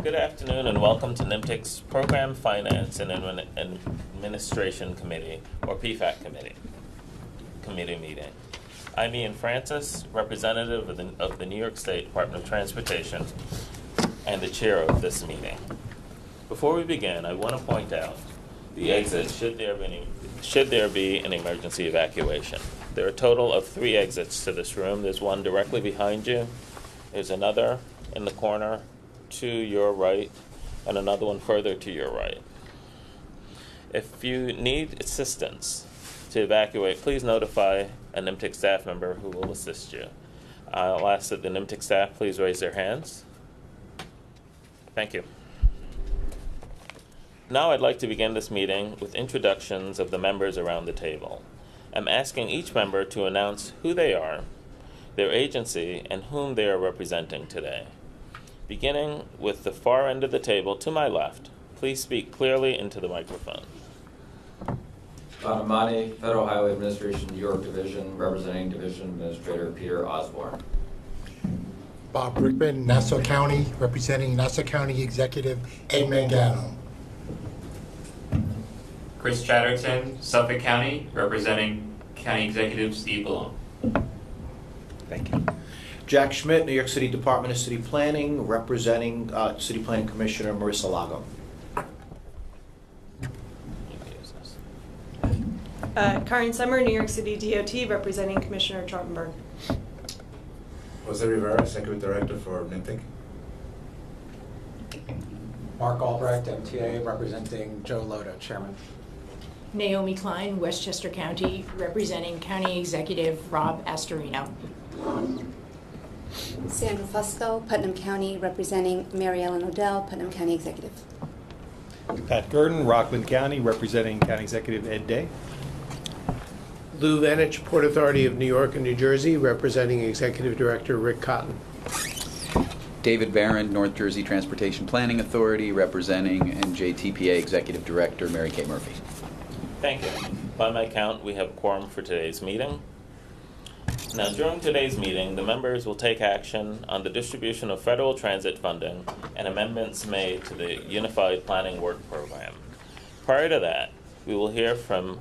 Good afternoon and welcome to NYMTC's Program Finance and Administration Committee, or PFAC Committee meeting. I'm Ian Francis, representative of the New York State Department of Transportation and the chair of this meeting. Before we begin, I want to point out the exits should there be an emergency evacuation. There are a total of 3 exits to this room. There's one directly behind you. There's another in the corner to your right, and another one further to your right. If you need assistance to evacuate, please notify a NYMTC staff member who will assist you. I'll ask that the NYMTC staff please raise their hands. Thank you. Now I'd like to begin this meeting with introductions of the members around the table. I'm asking each member to announce who they are, their agency, and whom they are representing today. Beginning with the far end of the table to my left, please speak clearly into the microphone. John Amani, Federal Highway Administration, New York Division, representing Division Administrator Peter Osborne. Bob Brickman, Nassau County, representing Nassau County Executive Ed Mangano. Chris Chatterton, Suffolk County, representing County Executive Steve Ballone. Thank you. Jack Schmidt, New York City Department of City Planning, representing City Planning Commissioner Marissa Lago. Karen Summer, New York City DOT, representing Commissioner Trottenberg. Jose Rivera, Executive Director for NYMTC. Mark Albrecht, MTA, representing Joe Loda, Chairman. Naomi Klein, Westchester County, representing County Executive Rob Astorino. Sandra Fusco, Putnam County, representing Mary Ellen Odell, Putnam County Executive. Pat Gurdon, Rockland County, representing County Executive Ed Day. Lou Vanich, Port Authority of New York and New Jersey, representing Executive Director Rick Cotton. David Barron, North Jersey Transportation Planning Authority, representing NJTPA Executive Director Mary Kay Murphy. Thank you. By my count, we have a quorum for today's meeting. Now, during today's meeting, the members will take action on the distribution of federal transit funding and amendments made to the Unified Planning Work Program. Prior to that, we will hear from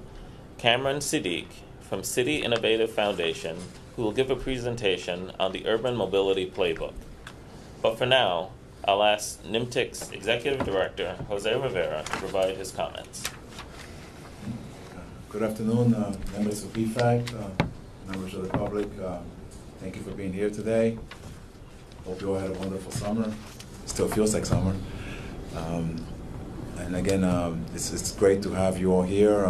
Kamran Saddique from City Innovate Foundation, who will give a presentation on the Urban Mobility Playbook. But for now, I'll ask NYMTC's Executive Director, Jose Rivera, to provide his comments. Good afternoon, members of PFAC, members of the public. Thank you for being here today. Hope you all had a wonderful summer. It still feels like summer. And again, it's great to have you all here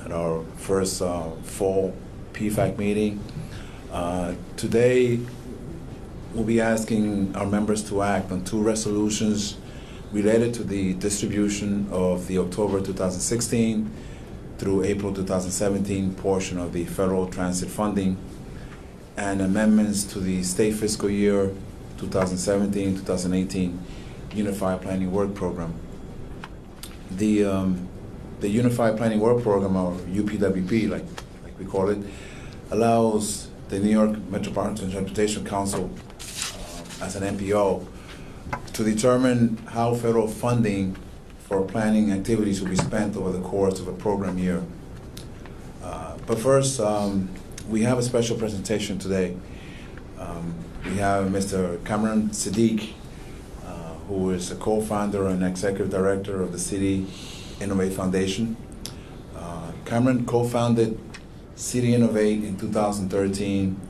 at our first full PFAC meeting. Today, we'll be asking our members to act on 2 resolutions related to the distribution of the October 2016 through April 2017 portion of the federal transit funding and amendments to the state fiscal year 2017-2018 Unified Planning Work Program. The Unified Planning Work Program, or UPWP, like we call it, allows the New York Metropolitan Transportation Council as an MPO to determine how federal funding for planning activities will be spent over the course of a program year. But first, we have a special presentation today. We have Mr. Kamran Saddique, who is a co-founder and executive director of the City Innovate Foundation. Kamran co-founded City Innovate in 2013,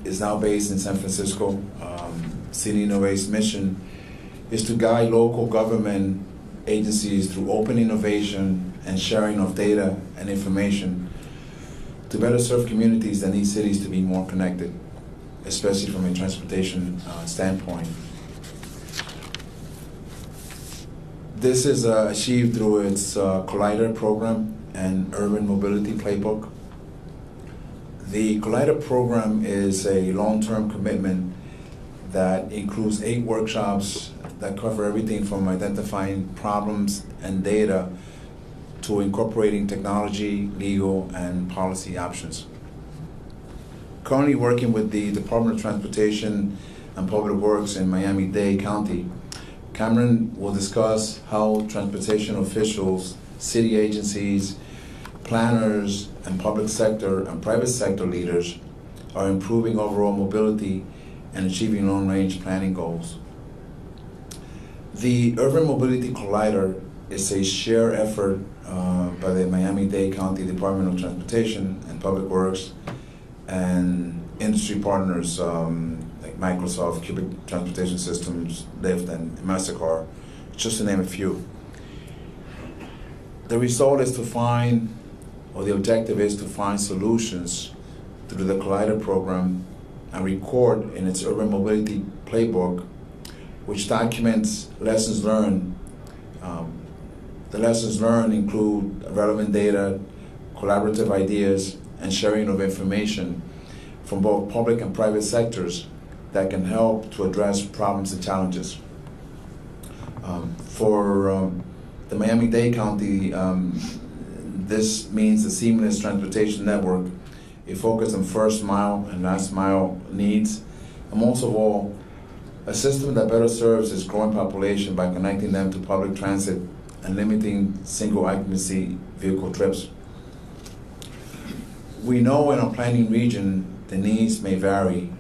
is now based in San Francisco. City Innovate's mission is to guide local government agencies through open innovation and sharing of data and information to better serve communities that need cities to be more connected, especially from a transportation standpoint. This is achieved through its Collider program and Urban Mobility Playbook. The Collider program is a long-term commitment that includes 8 workshops that cover everything from identifying problems and data to incorporating technology, legal, and policy options. Currently working with the Department of Transportation and Public Works in Miami-Dade County. Kamran will discuss how transportation officials, city agencies, planners, and public sector and private sector leaders are improving overall mobility and achieving long-range planning goals. The Urban Mobility Collider is a shared effort by the Miami-Dade County Department of Transportation and Public Works and industry partners like Microsoft, Cubic Transportation Systems, Lyft, and MasterCard, just to name a few. The result is to find, or the objective is to find solutions through the Collider program and record in its Urban Mobility Playbook, which documents lessons learned. The lessons learned include relevant data, collaborative ideas, and sharing of information from both public and private sectors that can help to address problems and challenges. For the Miami-Dade County, this means a seamless transportation network, a focus on first mile and last mile needs, and most of all, a system that better serves its growing population by connecting them to public transit and limiting single occupancy vehicle trips. We know in our planning region the needs may vary,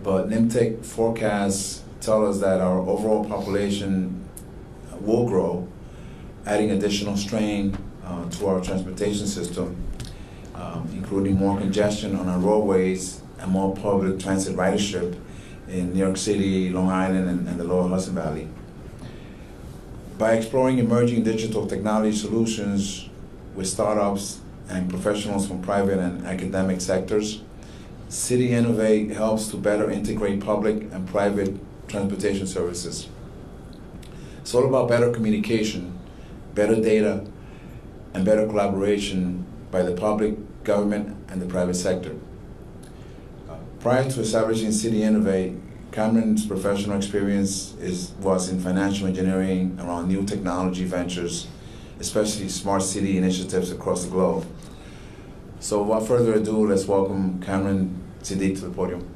but NYMTC forecasts tell us that our overall population will grow, adding additional strain to our transportation system, including more congestion on our roadways and more public transit ridership in New York City, Long Island, and the Lower Hudson Valley. By exploring emerging digital technology solutions with startups and professionals from private and academic sectors, City Innovate helps to better integrate public and private transportation services. It's all about better communication, better data, and better collaboration by the public, government, and the private sector. Prior to establishing City Innovate, Kamran's professional experience was in financial engineering around new technology ventures, especially smart city initiatives across the globe. So without further ado, let's welcome Kamran Saddique to the podium.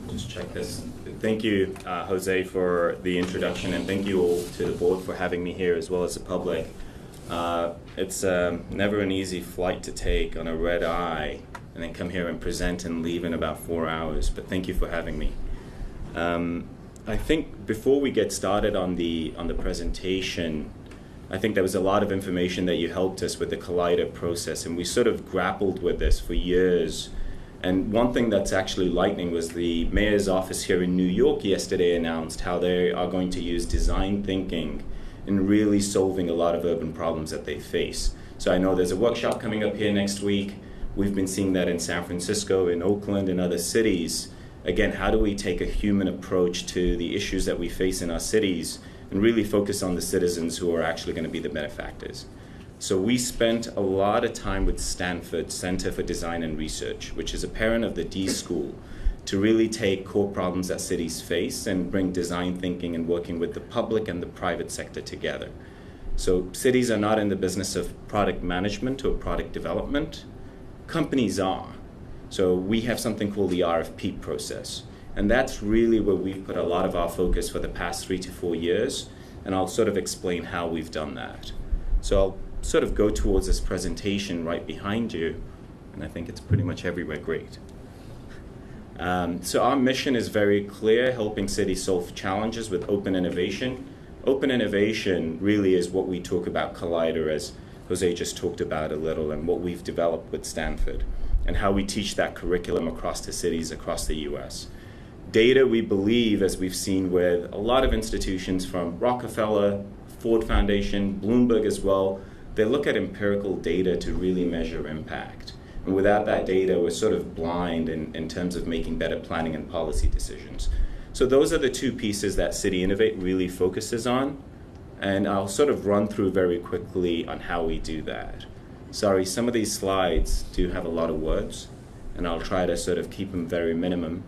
Just check this. Thank you, Jose, for the introduction, and thank you all to the board for having me here, as well as the public. It's never an easy flight to take on a red eye and then come here and present and leave in about 4 hours, but thank you for having me. I think before we get started on the presentation, I think there was a lot of information that you helped us with the Collider process, and we sort of grappled with this for years. And one thing that's actually lightning was the mayor's office here in New York yesterday announced how they are going to use design thinking in really solving a lot of urban problems that they face. So I know there's a workshop coming up here next week. We've been seeing that in San Francisco, in Oakland, and other cities. Again, how do we take a human approach to the issues that we face in our cities and really focus on the citizens who are actually going to be the benefactors? So we spent a lot of time with Stanford Center for Design and Research, which is a parent of the D School, to really take core problems that cities face and bring design thinking and working with the public and the private sector together. So cities are not in the business of product management or product development. Companies are. So we have something called the Rfp process. And that's really where we've put a lot of our focus for the past 3 to 4 years. And I'll sort of explain how we've done that. So I'll sort of go towards this presentation right behind you, and I think it's pretty much everywhere great. So our mission is very clear, helping cities solve challenges with open innovation. Open innovation really is what we talk about Collider, as Jose just talked about a little, and what we've developed with Stanford, and how we teach that curriculum across the cities across the US. Data, we believe, as we've seen with a lot of institutions from Rockefeller, Ford Foundation, Bloomberg as well, they look at empirical data to really measure impact. And without that data, we're sort of blind in terms of making better planning and policy decisions. So those are the two pieces that City Innovate really focuses on. And I'll sort of run through very quickly on how we do that. Sorry, some of these slides do have a lot of words, and I'll try to sort of keep them very minimum.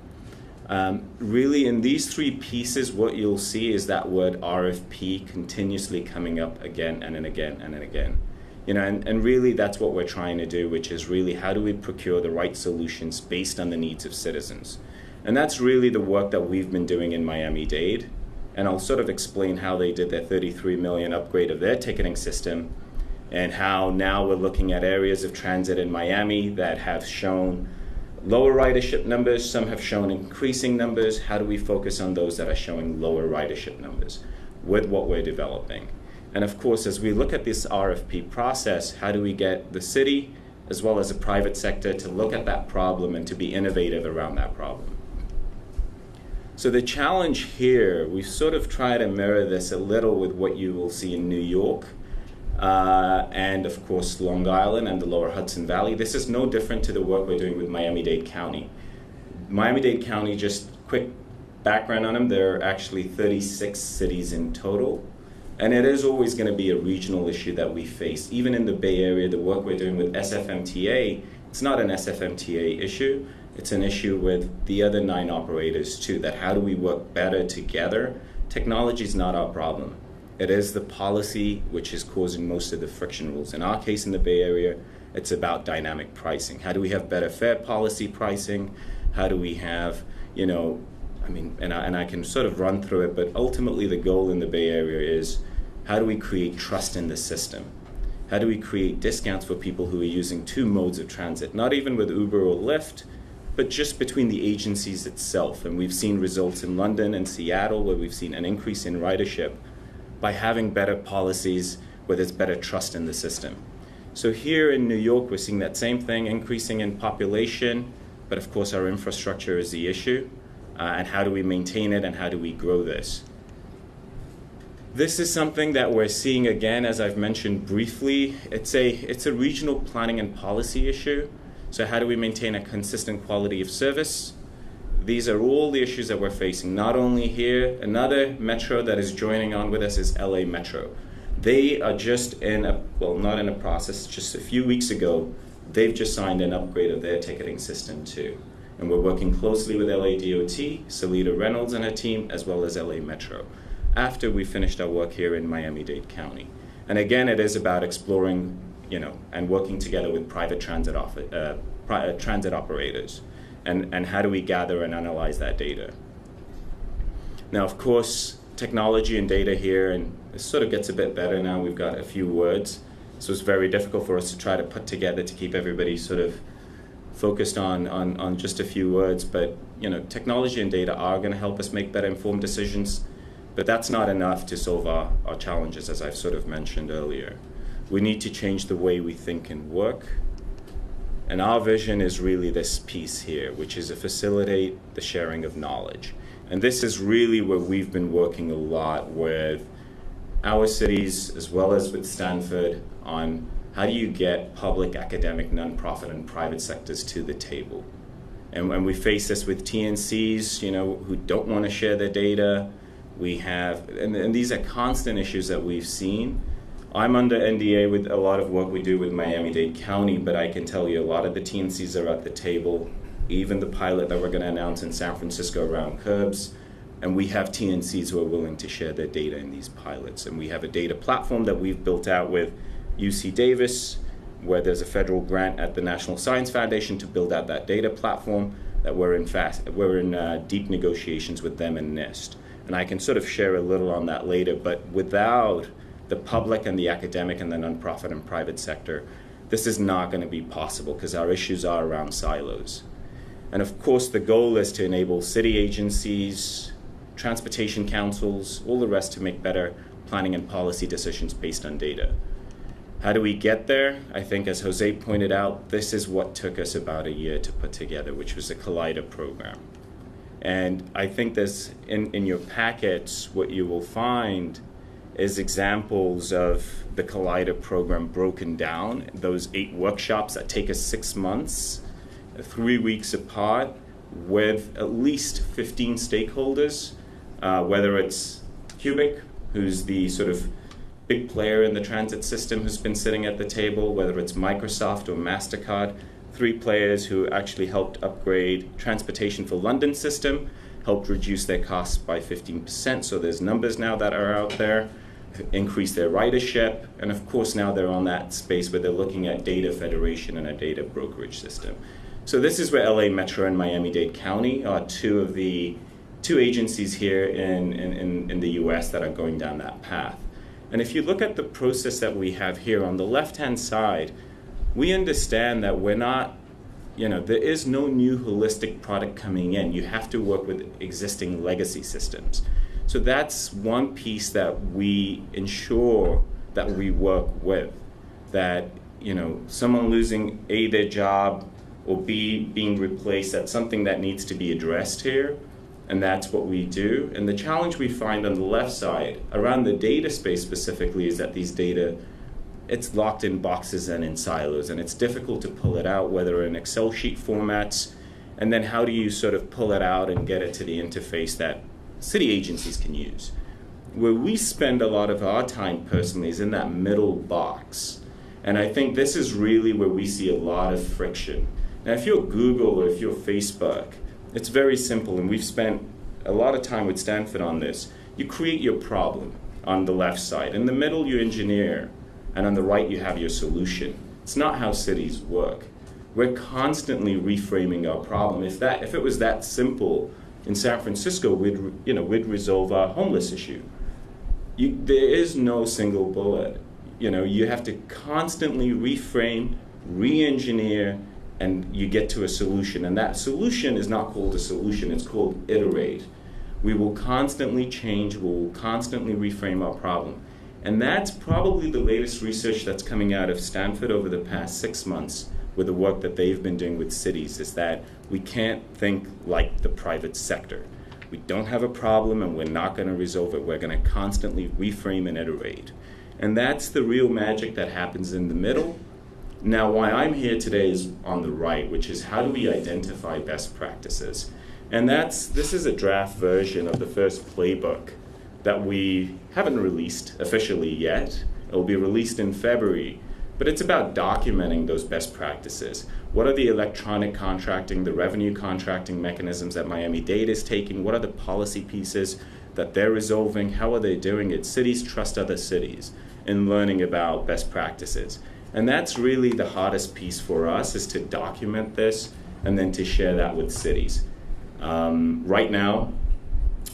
Really, in these three pieces, what you'll see is that word RFP continuously coming up again and again and again. And really that's what we're trying to do, which is really how do we procure the right solutions based on the needs of citizens. And that's really the work that we've been doing in Miami-Dade. And I'll sort of explain how they did their $33 million upgrade of their ticketing system, and how now we're looking at areas of transit in Miami that have shown lower ridership numbers, some have shown increasing numbers. How do we focus on those that are showing lower ridership numbers with what we're developing? And of course, as we look at this RFP process, how do we get the city as well as the private sector to look at that problem and to be innovative around that problem? So the challenge here, we sort of try to mirror this a little with what you will see in New York, and of course Long Island and the lower Hudson Valley. This is no different to the work we're doing with Miami-Dade County. Miami-Dade County, just quick background on them, there are actually 36 cities in total. And it is always going to be a regional issue that we face. Even in the Bay Area, the work we're doing with SFMTA, it's not an SFMTA issue. It's an issue with the other 9 operators too, that how do we work better together? Technology is not our problem. It is the policy which is causing most of the friction rules. In our case in the Bay Area, it's about dynamic pricing. How do we have better fare policy pricing? How do we have, and I can sort of run through it, but ultimately the goal in the Bay Area is how do we create trust in the system? How do we create discounts for people who are using 2 modes of transit, not even with Uber or Lyft, but just between the agencies itself? And we've seen results in London and Seattle where we've seen an increase in ridership by having better policies where there's better trust in the system. So here in New York, we're seeing that same thing, increasing in population, but of course our infrastructure is the issue. And how do we maintain it and how do we grow this? This is something that we're seeing again, as I've mentioned briefly. It's a regional planning and policy issue. So how do we maintain a consistent quality of service? These are all the issues that we're facing, not only here. Another metro that is joining on with us is LA Metro. They are just not in a process, just a few weeks ago, they've just signed an upgrade of their ticketing system too. And we're working closely with LA DOT, Salida Reynolds and her team, as well as LA Metro, after we finished our work here in Miami-Dade County. And again, it is about exploring, and working together with private transit operators. And how do we gather and analyze that data? Now, of course, technology and data here, and it sort of gets a bit better now. We've got a few words. So it's very difficult for us to try to put together to keep everybody sort of focused on just a few words. But, technology and data are going to help us make better informed decisions. But that's not enough to solve our challenges, as I've sort of mentioned earlier. We need to change the way we think and work. And our vision is really this piece here, which is to facilitate the sharing of knowledge. And this is really where we've been working a lot with our cities, as well as with Stanford, on how do you get public, academic, nonprofit, and private sectors to the table. And when we face this with TNCs, who don't want to share their data, we have, and these are constant issues that we've seen. I'm under NDA with a lot of work we do with Miami-Dade County, but I can tell you a lot of the TNCs are at the table, even the pilot that we're going to announce in San Francisco around curbs. And we have TNCs who are willing to share their data in these pilots. And we have a data platform that we've built out with UC Davis, where there's a federal grant at the National Science Foundation to build out that data platform that we're in deep negotiations with them and NIST. And I can sort of share a little on that later, but without the public and the academic and the nonprofit and private sector, this is not going to be possible because our issues are around silos. And of course, the goal is to enable city agencies, transportation councils, all the rest to make better planning and policy decisions based on data. How do we get there? I think, as Jose pointed out, this is what took us about a year to put together, which was the Collider program. And I think there's, in your packets, what you will find is examples of the Collider program broken down, those 8 workshops that take us 6 months, 3 weeks apart, with at least 15 stakeholders, whether it's Cubic, who's the sort of big player in the transit system who's been sitting at the table, whether it's Microsoft or MasterCard, three players who actually helped upgrade Transportation for London system, helped reduce their costs by 15%. So there's numbers now that are out there, increase their ridership, and of course now they're on that space where they're looking at data federation and a data brokerage system. So this is where LA Metro and Miami-Dade County are two agencies here in the US that are going down that path. And if you look at the process that we have here on the left-hand side, we understand that we're not, there is no new holistic product coming in. You have to work with existing legacy systems. So that's one piece that we ensure that we work with, that, someone losing A, their job, or B, being replaced, that's something that needs to be addressed here. And that's what we do. And the challenge we find on the left side, around the data space specifically, is that these data, it's locked in boxes and in silos, and it's difficult to pull it out, whether in Excel sheet formats, and then how do you sort of pull it out and get it to the interface that city agencies can use. Where we spend a lot of our time personally is in that middle box. And I think this is really where we see a lot of friction. Now, if you're Google or if you're Facebook, it's very simple, and we've spent a lot of time with Stanford on this. You create your problem on the left side. In the middle, you engineer, and on the right, you have your solution. It's not how cities work. We're constantly reframing our problem. If it was that simple in San Francisco, we'd resolve our homeless issue. There is no single bullet. You have to constantly reframe, re-engineer, and you get to a solution. And that solution is not called a solution, it's called iterate. We will constantly change, we will constantly reframe our problem. And that's probably the latest research that's coming out of Stanford over the past 6 months with the work that they've been doing with cities, is that we can't think like the private sector. We don't have a problem and we're not going to resolve it. We're going to constantly reframe and iterate. And that's the real magic that happens in the middle. Now, why I'm here today is on the right, which is how do we identify best practices? And this is a draft version of the first playbook that we haven't released officially yet. It will be released in February, but it's about documenting those best practices. What are the electronic contracting, the revenue contracting mechanisms that Miami-Dade is taking? What are the policy pieces that they're resolving? How are they doing it? Cities trust other cities in learning about best practices. And that's really the hardest piece for us, is to document this and then to share that with cities. Right now,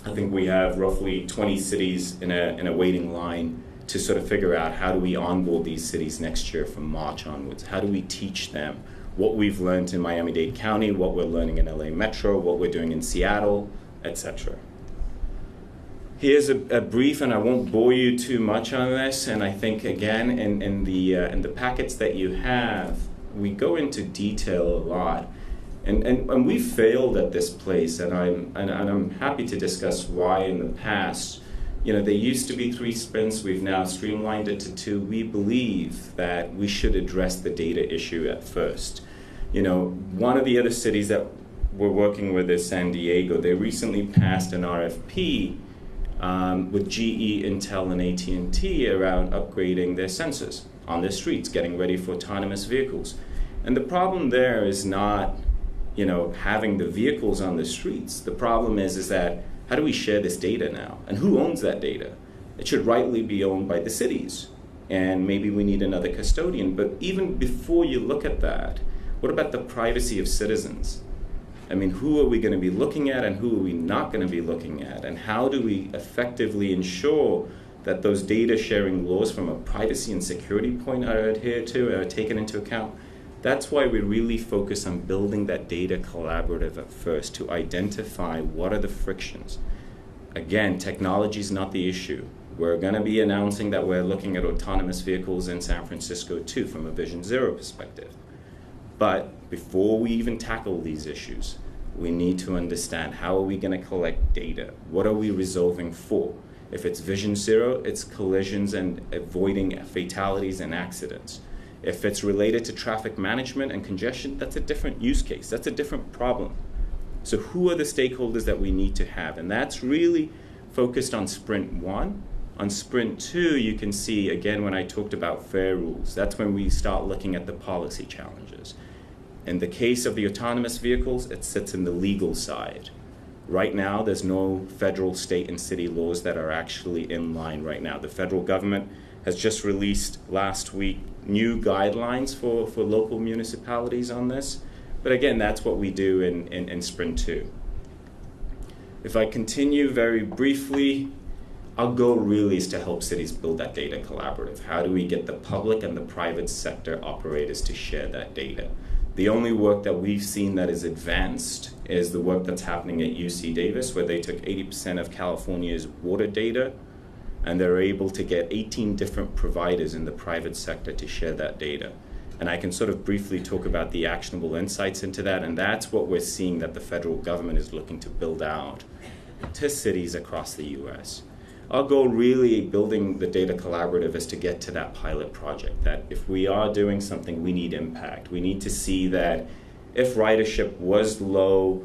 I think we have roughly 20 cities in a waiting line to sort of figure out how do we onboard these cities next year from March onwards. How do we teach them what we've learned in Miami-Dade County, what we're learning in LA Metro, what we're doing in Seattle, etc. Here's a brief, and I won't bore you too much on this. And I think again in the packets that you have, we go into detail a lot, and we failed at this place. And I'm happy to discuss why in the past. There used to be 3 sprints. We've now streamlined it to 2. We believe that we should address the data issue at first. One of the other cities that we're working with is San Diego. They recently passed an RFP with GE, Intel, and AT&T around upgrading their sensors on their streets, getting ready for autonomous vehicles. And the problem there is not, having the vehicles on the streets. The problem is that how do we share this data now? And who owns that data? It should rightly be owned by the cities. And maybe we need another custodian. But even before you look at that, what about the privacy of citizens? I mean, who are we going to be looking at and who are we not going to be looking at? And how do we effectively ensure that those data sharing laws from a privacy and security point are adhered to, are taken into account? That's why we really focus on building that data collaborative at first, to identify what are the frictions. Again, technology is not the issue. We're going to be announcing that we're looking at autonomous vehicles in San Francisco too, from a Vision Zero perspective. But before we even tackle these issues, we need to understand, how are we going to collect data? What are we resolving for? If it's Vision Zero, it's collisions and avoiding fatalities and accidents. If it's related to traffic management and congestion, that's a different use case. That's a different problem. So who are the stakeholders that we need to have? And that's really focused on Sprint 1. On Sprint 2, you can see, again, when I talked about fair rules, that's when we start looking at the policy challenges. In the case of the autonomous vehicles, it sits in the legal side. Right now, there's no federal, state, and city laws that are actually in line right now. The federal government has just released last week new guidelines for local municipalities on this. But again, that's what we do in Sprint 2. If I continue very briefly, our goal really is to help cities build that data collaborative. How do we get the public and the private sector operators to share that data? The only work that we've seen that is advanced is the work that's happening at UC Davis, where they took 80% of California's water data, and they're able to get 18 different providers in the private sector to share that data. And I can sort of briefly talk about the actionable insights into that, and that's what we're seeing that the federal government is looking to build out to cities across the US. Our goal really building the data collaborative is to get to that pilot project, that if we are doing something, we need impact. We need to see that if ridership was low,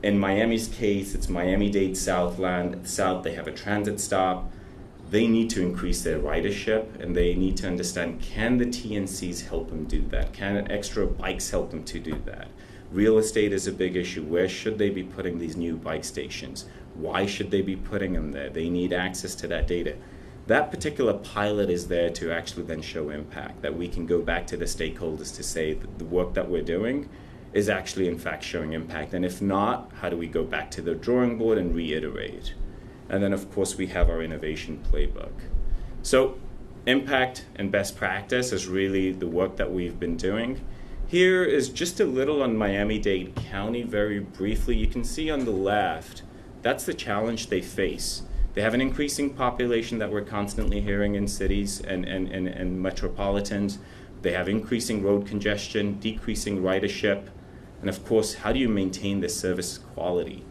in Miami's case, it's Miami-Dade South, they have a transit stop. They need to increase their ridership, and they need to understand, can the TNCs help them do that? Can extra bikes help them to do that? Real estate is a big issue. Where should they be putting these new bike stations? Why should they be putting them there? They need access to that data. That particular pilot is there to actually then show impact, that we can go back to the stakeholders to say that the work that we're doing is actually in fact showing impact. And if not, how do we go back to the drawing board and reiterate? And then of course we have our innovation playbook. So impact and best practice is really the work that we've been doing. Here is just a little on Miami-Dade County, very briefly. You can see on the left, that's the challenge they face. They have an increasing population that we're constantly hearing in cities and metropolitans. They have increasing road congestion, decreasing ridership, and of course, how do you maintain the service quality?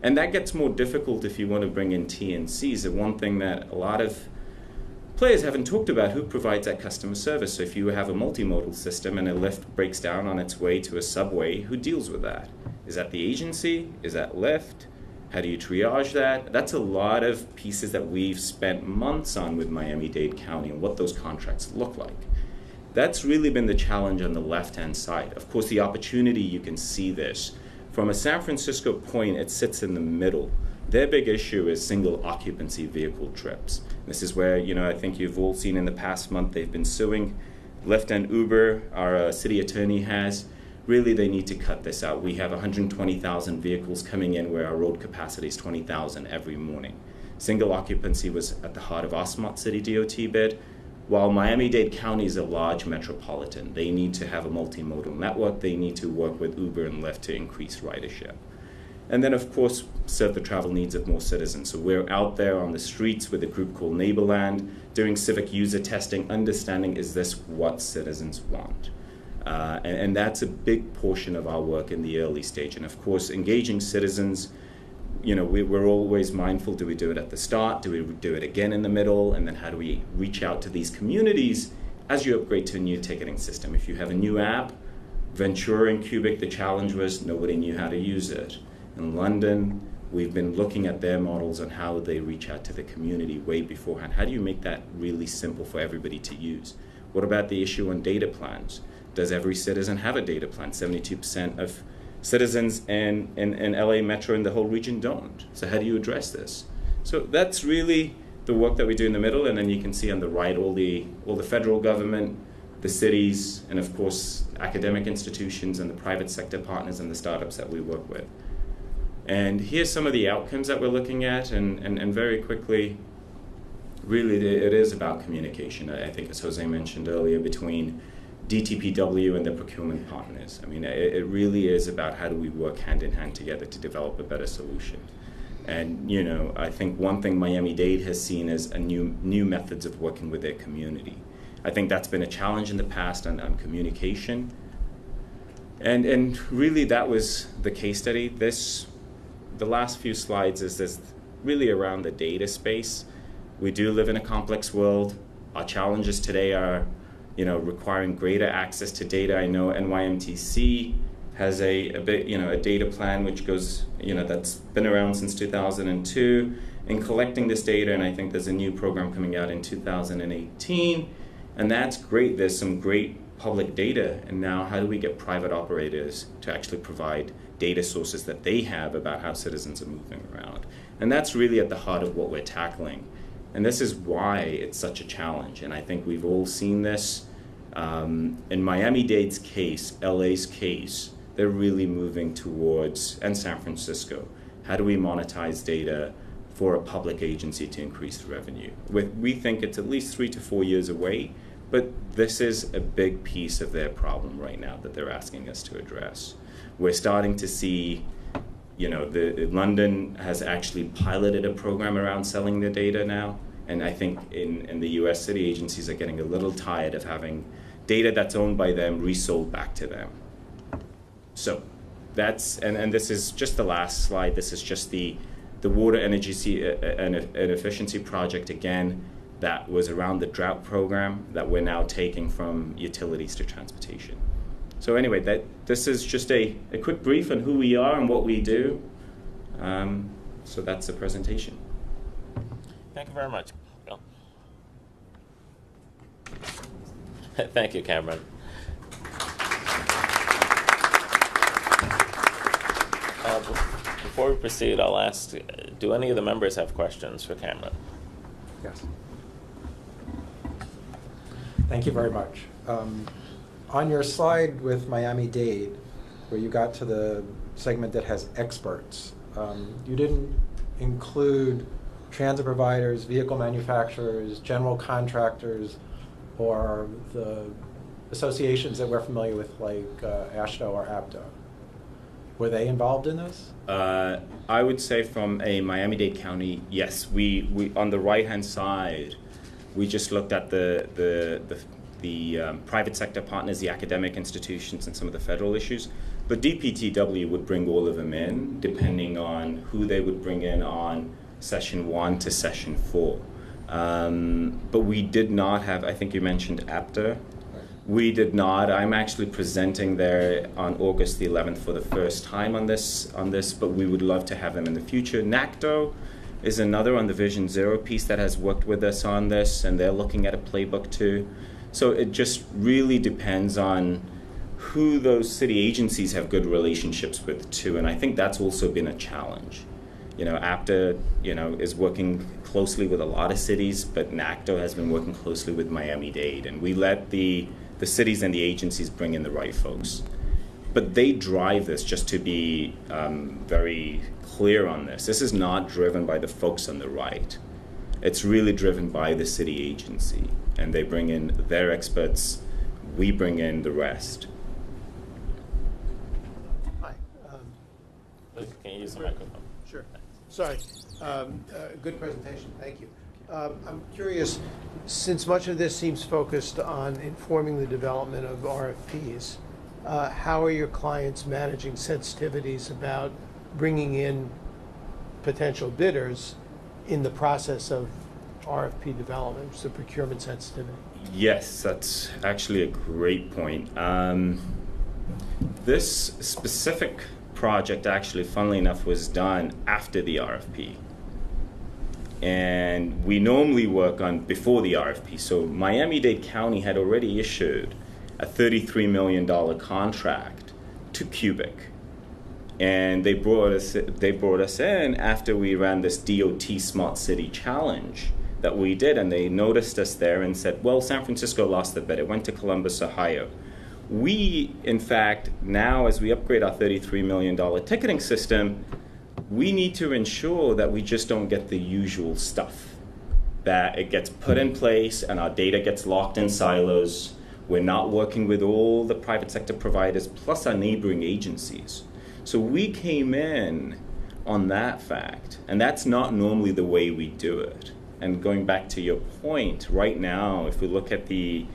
And that gets more difficult if you want to bring in TNCs. And one thing that a lot of players haven't talked about, who provides that customer service. So if you have a multimodal system and a lift breaks down on its way to a subway, who deals with that? Is that the agency? Is that Lyft? How do you triage that? That's a lot of pieces that we've spent months on with Miami-Dade County and what those contracts look like. That's really been the challenge on the left-hand side. Of course, the opportunity, you can see this. From a San Francisco point, it sits in the middle. Their big issue is single occupancy vehicle trips. This is where, I think you've all seen in the past month, they've been suing Lyft and Uber. Our city attorney has. Really, they need to cut this out. We have 120,000 vehicles coming in where our road capacity is 20,000 every morning. Single occupancy was at the heart of our Smart City DOT bid. While Miami-Dade County is a large metropolitan, they need to have a multimodal network. They need to work with Uber and Lyft to increase ridership. And then, of course, serve the travel needs of more citizens. So we're out there on the streets with a group called Neighborland, doing civic user testing, understanding, is this what citizens want? And that's a big portion of our work in the early stage. And of course, engaging citizens, we're always mindful, do we do it at the start? Do we do it again in the middle? And then how do we reach out to these communities as you upgrade to a new ticketing system? If you have a new app, Ventura and Cubic, the challenge was nobody knew how to use it. In London, we've been looking at their models on how they reach out to the community way beforehand. How do you make that really simple for everybody to use? What about the issue on data plans? Does every citizen have a data plan? 72% of citizens in LA Metro and the whole region don't. So how do you address this? So that's really the work that we do in the middle, and then you can see on the right all the federal government, the cities, and of course academic institutions and the private sector partners and the startups that we work with. And here's some of the outcomes that we're looking at, and very quickly, really it is about communication. I think, as Jose mentioned earlier, between DTPW and the procurement partners. I mean, it really is about how do we work hand in hand together to develop a better solution. And I think one thing Miami-Dade has seen is a new methods of working with their community. I think that's been a challenge in the past on communication. And really that was the case study. The last few slides is really around the data space. We do live in a complex world. Our challenges today are requiring greater access to data. I know NYMTC has a data plan which goes, that's been around since 2002 in collecting this data, and I think there's a new program coming out in 2018, and that's great. There's some great public data, and now how do we get private operators to actually provide data sources that they have about how citizens are moving around? And that's really at the heart of what we're tackling. And this is why it's such a challenge. And I think we've all seen this. In Miami-Dade's case, LA's case, they're really moving towards, and San Francisco, how do we monetize data for a public agency to increase revenue? We think it's at least 3 to 4 years away, but this is a big piece of their problem right now that they're asking us to address. We're starting to see, London has actually piloted a program around selling their data now, and I think in the US, city agencies are getting a little tired of having data that's owned by them resold back to them. So that's, and this is just the last slide, this is just the water energy and efficiency project again. That was around the drought program that we're now taking from utilities to transportation. So anyway, this is just a quick brief on who we are and what we do. So that's the presentation. Thank you very much, Bill. Thank you, Kamran. Before we proceed, I'll ask, do any of the members have questions for Kamran? Yes. Thank you very much. On your slide with Miami-Dade, where you got to the segment that has experts, you didn't include transit providers, vehicle manufacturers, general contractors, or the associations that we're familiar with, like AASHTO or APTO. Were they involved in this? I would say from a Miami-Dade County, yes. We on the right-hand side, we just looked at the private sector partners, the academic institutions, and some of the federal issues. But DPTW would bring all of them in, depending on who they would bring in on session 1 to session 4. But we did not have, I think you mentioned APTA. We did not. I'm actually presenting there on August the 11th for the first time on this, but we would love to have them in the future. NACTO is another on the Vision Zero piece that has worked with us on this, and they're looking at a playbook too. So it just really depends on who those city agencies have good relationships with too, and I think that's also been a challenge. APTA, is working closely with a lot of cities, but NACTO has been working closely with Miami-Dade, and we let the cities and the agencies bring in the right folks. But they drive this, just to be very clear on this. This is not driven by the folks on the right. It's really driven by the city agency, and they bring in their experts, we bring in the rest. Hi. Can you use the microphone? Sure. Sorry. Good presentation. Thank you. I'm curious, since much of this seems focused on informing the development of RFPs, how are your clients managing sensitivities about bringing in potential bidders in the process of RFP development, so procurement sensitivity? Yes, that's actually a great point. This specific project actually, funnily enough, was done after the RFP. And we normally work on before the RFP. So Miami-Dade County had already issued a $33 million contract to Cubic. And they brought us in after we ran this DOT Smart City Challenge that we did, and they noticed us there and said, well, San Francisco lost the bid. It went to Columbus, Ohio. We, in fact, now as we upgrade our $33 million ticketing system, we need to ensure that we just don't get the usual stuff, that it gets put in place and our data gets locked in silos. We're not working with all the private sector providers plus our neighboring agencies. So we came in on that fact, and that's not normally the way we do it. And going back to your point, right now, if we look at the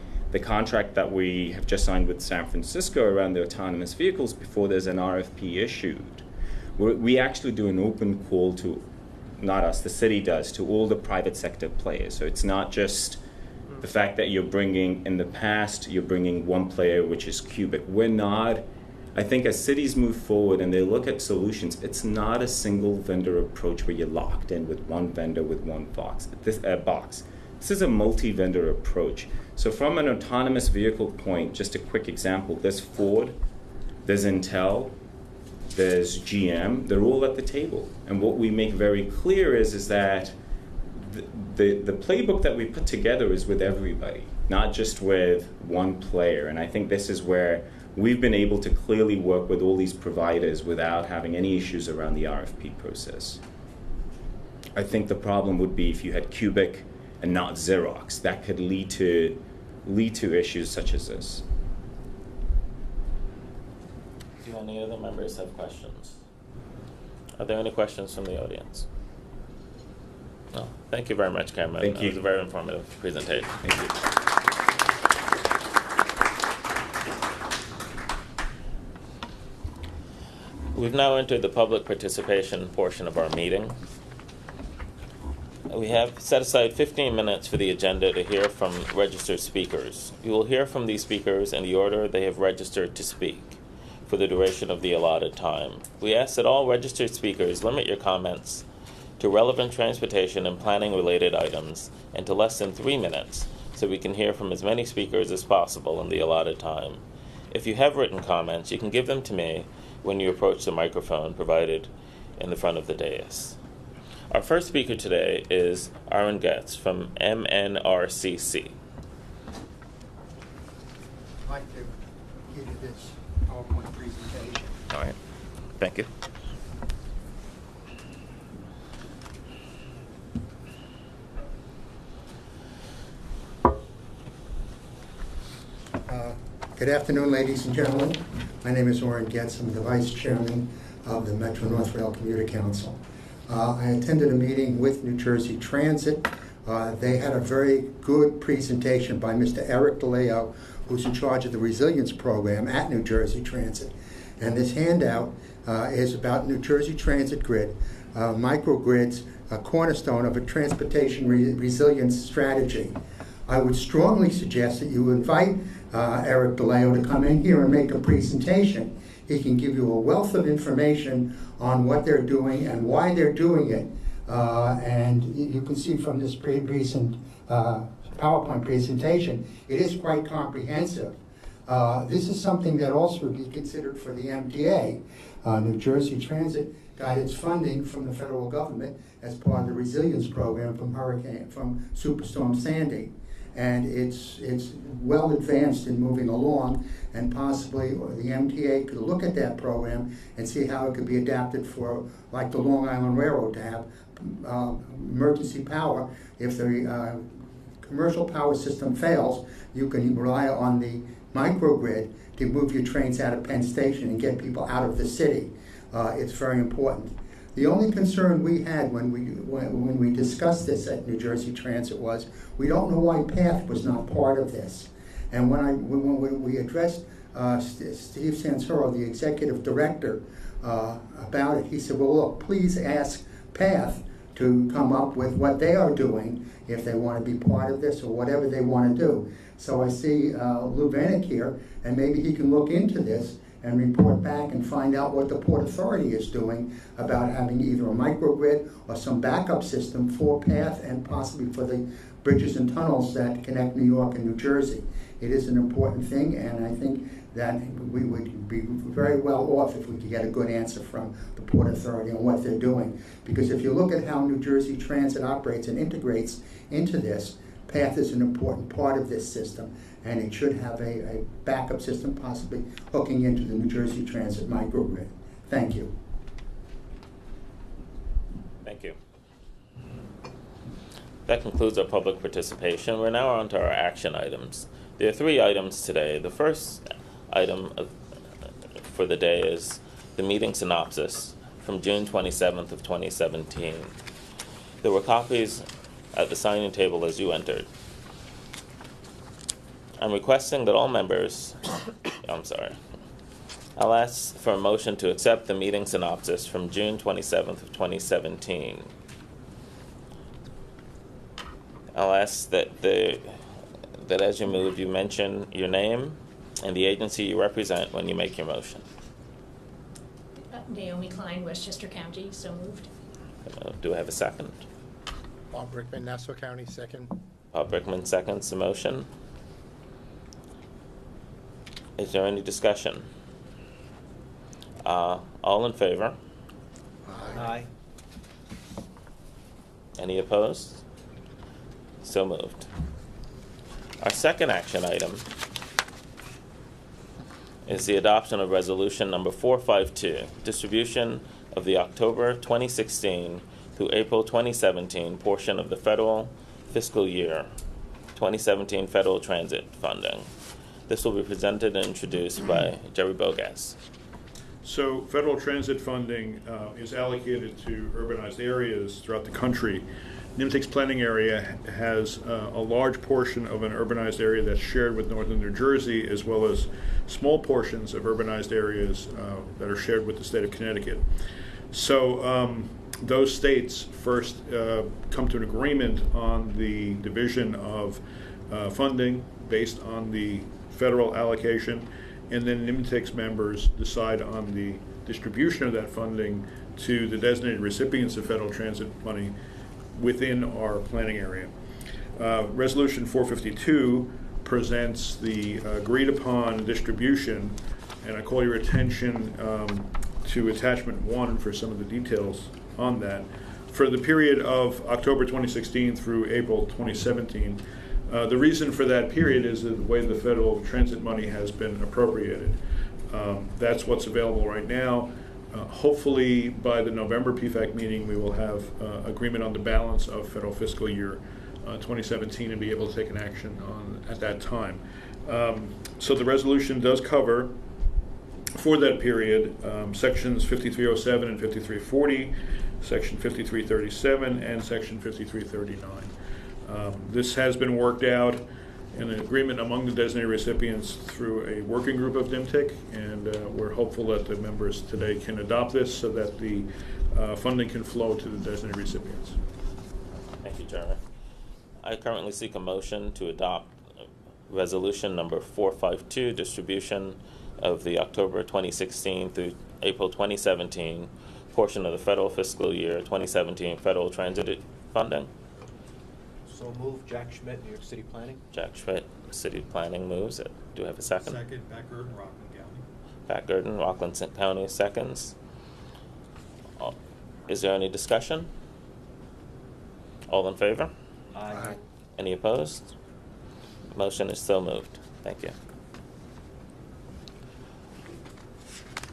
contract that we have just signed with San Francisco around the autonomous vehicles before there's an RFP issued, we actually do an open call to, not us, the city does, to all the private sector players. So it's not just the fact that you're bringing, in the past, you're bringing one player, which is Cubic. We're not, I think as cities move forward and they look at solutions, it's not a single vendor approach where you're locked in with one vendor with one box. This is a multi-vendor approach. So from an autonomous vehicle point, just a quick example, there's Ford, there's Intel, there's GM, they're all at the table. And what we make very clear is that the playbook that we put together is with everybody, not just with one player. And I think this is where we've been able to clearly work with all these providers without having any issues around the RFP process. I think the problem would be if you had Cubic and not Xerox. That could lead to issues such as this. Do any other members have questions? Are there any questions from the audience? No. Thank you very much, Kamran. Thank you. It was a very informative presentation. Thank you. We've now entered the public participation portion of our meeting. We have set aside 15 minutes for the agenda to hear from registered speakers. You will hear from these speakers in the order they have registered to speak for the duration of the allotted time. We ask that all registered speakers limit your comments to relevant transportation and planning-related items and to less than 3 minutes so we can hear from as many speakers as possible in the allotted time. If you have written comments, you can give them to me when you approach the microphone provided in the front of the dais. Our first speaker today is Aaron Getz from MNRCC. I'd like to give you this PowerPoint presentation. All right. Thank you. Good afternoon, ladies and gentlemen. My name is Aaron Getz. I'm the Vice Chairman of the Metro North Rail Commuter Council. I attended a meeting with New Jersey Transit. They had a very good presentation by Mr. Eric DeLeo, who's in charge of the resilience program at New Jersey Transit. And this handout is about New Jersey Transit Grid, Microgrids, a cornerstone of a transportation resilience strategy. I would strongly suggest that you invite Eric DeLeo to come in here and make a presentation. He can give you a wealth of information on what they're doing and why they're doing it. And you can see from this recent PowerPoint presentation, it is quite comprehensive. This is something that also would be considered for the MTA. New Jersey Transit got its funding from the federal government as part of the resilience program from Superstorm Sandy. And it's well advanced in moving along, and possibly the MTA could look at that program and see how it could be adapted for, like the Long Island Railroad, to have emergency power. If the commercial power system fails, you can rely on the microgrid to move your trains out of Penn Station and get people out of the city. It's very important. The only concern we had when we discussed this at New Jersey Transit was we don't know why PATH was not part of this. And when we addressed Steve Sansoro, the executive director, about it, he said, well, look, please ask PATH to come up with what they are doing if they want to be part of this or whatever they want to do. So I see Lou Vanek here, and maybe he can look into this and report back and find out what the Port Authority is doing about having either a microgrid or some backup system for PATH and possibly for the bridges and tunnels that connect New York and New Jersey. It is an important thing, and I think that we would be very well off if we could get a good answer from the Port Authority on what they're doing. Because if you look at how New Jersey Transit operates and integrates into this, PATH is an important part of this system, and it should have a backup system possibly hooking into the New Jersey Transit microgrid. Thank you. Thank you. That concludes our public participation. We're now on to our action items. There are 3 items today. The first item for the day is the meeting synopsis from June 27th of 2017. There were copies at the signing table as you entered. I'm requesting that all members, I'll ask for a motion to accept the meeting synopsis from June 27th of 2017. I'll ask that as you move, you mention your name and the agency you represent when you make your motion. Naomi Klein, Westchester County, so moved. Do I have a second? Bob Brickman, Nassau County, second. Bob Brickman seconds the motion. Is there any discussion? All in favor? Aye. Any opposed? So moved. Our second action item is the adoption of resolution number 452, distribution of the October 2016 through April 2017 portion of the federal fiscal year 2017 federal transit funding. This will be presented and introduced by Jerry Bogas. So federal transit funding is allocated to urbanized areas throughout the country. NYMTC's planning area has a large portion of an urbanized area that's shared with northern New Jersey, as well as small portions of urbanized areas that are shared with the state of Connecticut. So those states first come to an agreement on the division of funding based on the federal allocation, and then NYMTC's members decide on the distribution of that funding to the designated recipients of federal transit money within our planning area. Resolution 452 presents the agreed upon distribution, and I call your attention to attachment 1 for some of the details on that. For the period of October 2016 through April 2017, the reason for that period is the way the federal transit money has been appropriated. That's what's available right now. Hopefully by the November PFAC meeting we will have agreement on the balance of federal fiscal year 2017 and be able to take an action on at that time. So the resolution does cover for that period sections 5307 and 5340, section 5337 and section 5339. This has been worked out in an agreement among the designated recipients through a working group of NYMTC, and we're hopeful that the members today can adopt this so that the funding can flow to the designated recipients. Thank you, Jeremy. I currently seek a motion to adopt resolution number 452, distribution of the October 2016 through April 2017 portion of the federal fiscal year 2017 federal transit funding. So move. Jack Schmidt, New York City Planning. Jack Schmidt, City Planning moves it. Do I have a second? Second, Pat Gurdon, Rockland County. Pat Gurdon, Rockland County seconds. Is there any discussion? All in favor? Aye. Any opposed? Motion is so moved. Thank you.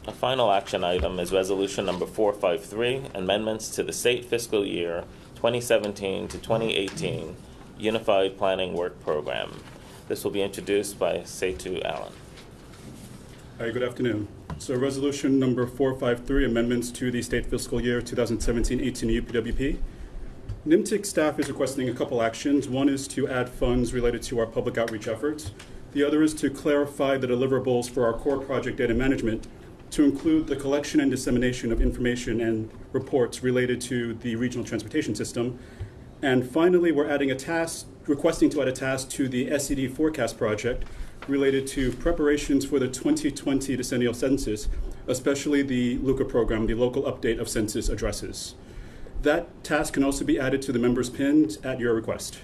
A final action item is resolution number 453, amendments to the state fiscal year 2017 to 2018 Unified Planning Work Program. This will be introduced by Setu Allen. Hi, good afternoon. So resolution number 453, amendments to the state fiscal year 2017-18 UPWP. NYMTC staff is requesting a couple actions. One is to add funds related to our public outreach efforts. The other is to clarify the deliverables for our core project data management to include the collection and dissemination of information and reports related to the regional transportation system. And finally, we're adding a task, requesting to add a task to the SED forecast project related to preparations for the 2020 decennial census, especially the LUCA program, the local update of census addresses. That task can also be added to the members' pins at your request.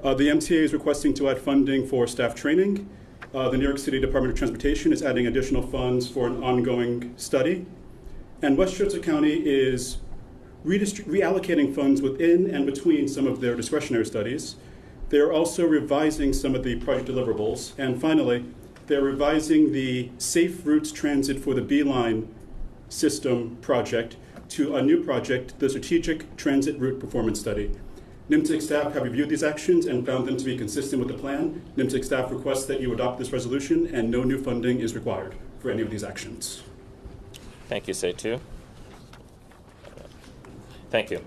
The MTA is requesting to add funding for staff training. The New York City Department of Transportation is adding additional funds for an ongoing study. And Westchester County is reallocating funds within and between some of their discretionary studies. They're also revising some of the project deliverables. And finally, they're revising the Safe Routes Transit for the Beeline System project to a new project, the Strategic Transit Route Performance Study. NYMTC staff have reviewed these actions and found them to be consistent with the plan. NYMTC staff requests that you adopt this resolution, and no new funding is required for any of these actions. Thank you, Setu. Thank you.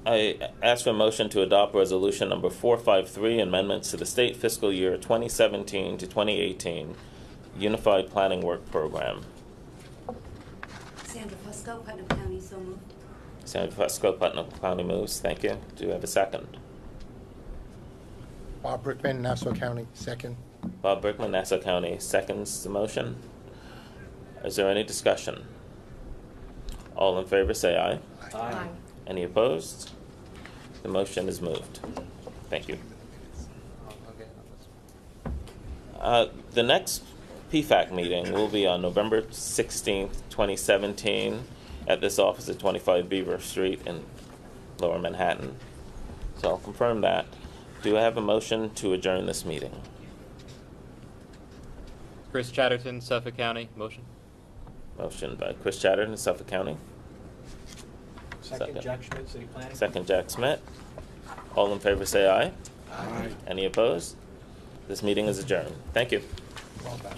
I ask for a motion to adopt resolution number 453, amendments to the state fiscal year 2017 to 2018 Unified Planning Work Program. Sandra Fusco, Putnam County, so moved. Sandra Fusco, Putnam County moves. Thank you. Do you have a second? Bob Brickman, Nassau County, second. Bob Brickman, Nassau County, seconds the motion. Is there any discussion? All in favor say aye. Aye. Any opposed? The motion is moved. Thank you. The next PFAC meeting will be on November 16th, 2017 at this office at 25 Beaver Street in Lower Manhattan. So I'll confirm that. Do I have a motion to adjourn this meeting? Chris Chatterton, Suffolk County, motion. Motion by Chris Chatterton, Suffolk County. Second, Jack Schmidt, City Planning. Second, Jack Schmidt. All in favor say aye. Aye. Any opposed? This meeting is adjourned. Thank you. Well done.